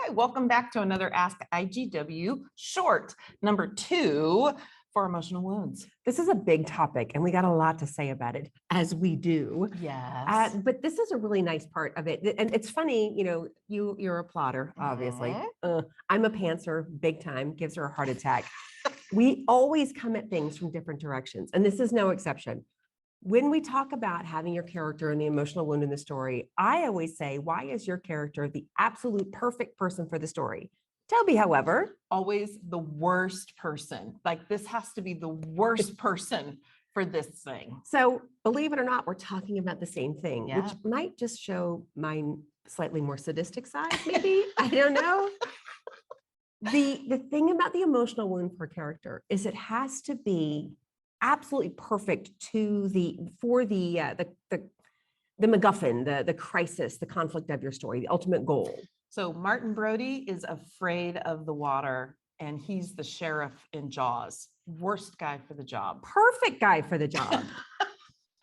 Hi, welcome back to another Ask IGW short, number 2 for emotional wounds. This is a big topic and we got a lot to say about it, as we do. Yes. But this is a really nice part of it. And it's funny, you know, you're a plotter, obviously. I'm a pantser, big time, gives her a heart attack. We always come at things from different directions, and this is no exception. When we talk about having your character and the emotional wound in the story, I always say, why is your character the absolute perfect person for the story? Tobi, however, always the worst person. Like, this has to be the worst person for this thing. So believe it or not, we're talking about the same thing, Yeah. which might just show my slightly more sadistic side, maybe. I don't know. The thing about the emotional wound for a character is it has to be absolutely perfect for the McGuffin, the crisis, the conflict of your story, the ultimate goal. So Martin Brody is afraid of the water, and he's the sheriff in Jaws. Worst guy for the job. Perfect guy for the job.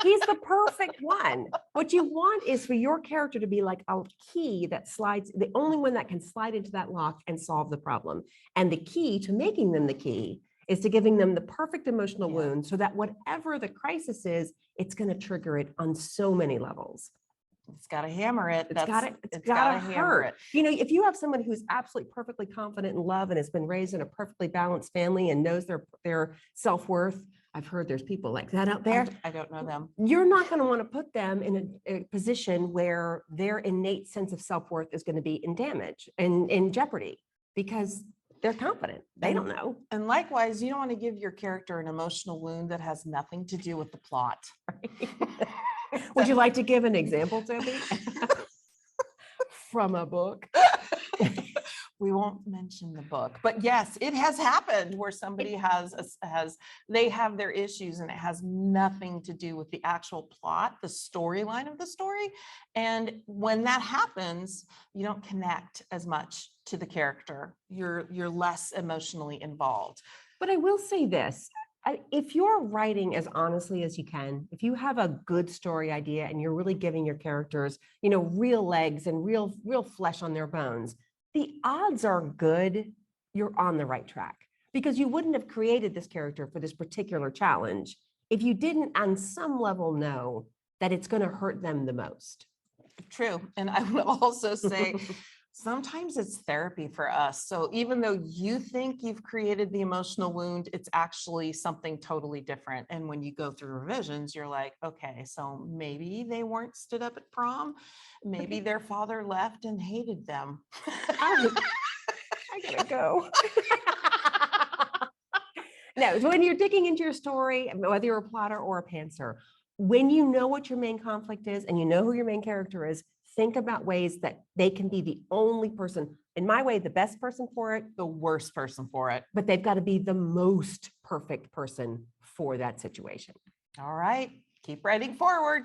He's the perfect one. What you want is for your character to be like a key that slides, the only one that can slide into that lock and solve the problem. And the key to making them the key is to giving them the perfect emotional wound so that whatever the crisis is, it's going to trigger it on so many levels. It's got to hammer it. It's got to hurt. You know, if you have someone who's absolutely perfectly confident in love and has been raised in a perfectly balanced family and knows their self-worth, I've heard there's people like that out there. I don't know them. You're not going to want to put them in a position where their innate sense of self-worth is going to be in damage and in jeopardy because they're confident. They don't know. And likewise, you don't want to give your character an emotional wound that has nothing to do with the plot. Right? Would you like to give an example, Tobi? From a book? We won't mention the book, but yes, it has happened where somebody they have their issues and it has nothing to do with the actual plot, the storyline of the story. And when that happens, you don't connect as much to the character. You're less emotionally involved. But I will say this. If you're writing as honestly as you can, if you have a good story idea and you're really giving your characters, you know, real legs and real flesh on their bones, the odds are good you're on the right track, because you wouldn't have created this character for this particular challenge if you didn't on some level know that it's going to hurt them the most. True. And I would also say sometimes it's therapy for us. So even though you think you've created the emotional wound, it's actually something totally different. And when you go through revisions, you're like, okay, so maybe they weren't stood up at prom. Maybe their father left and hated them. I gotta go. No, when you're digging into your story, whether you're a plotter or a pantser, when you know what your main conflict is and you know who your main character is, think about ways that they can be the only person, in my way, the best person for it, the worst person for it, but they've got to be the most perfect person for that situation. All right, keep writing forward.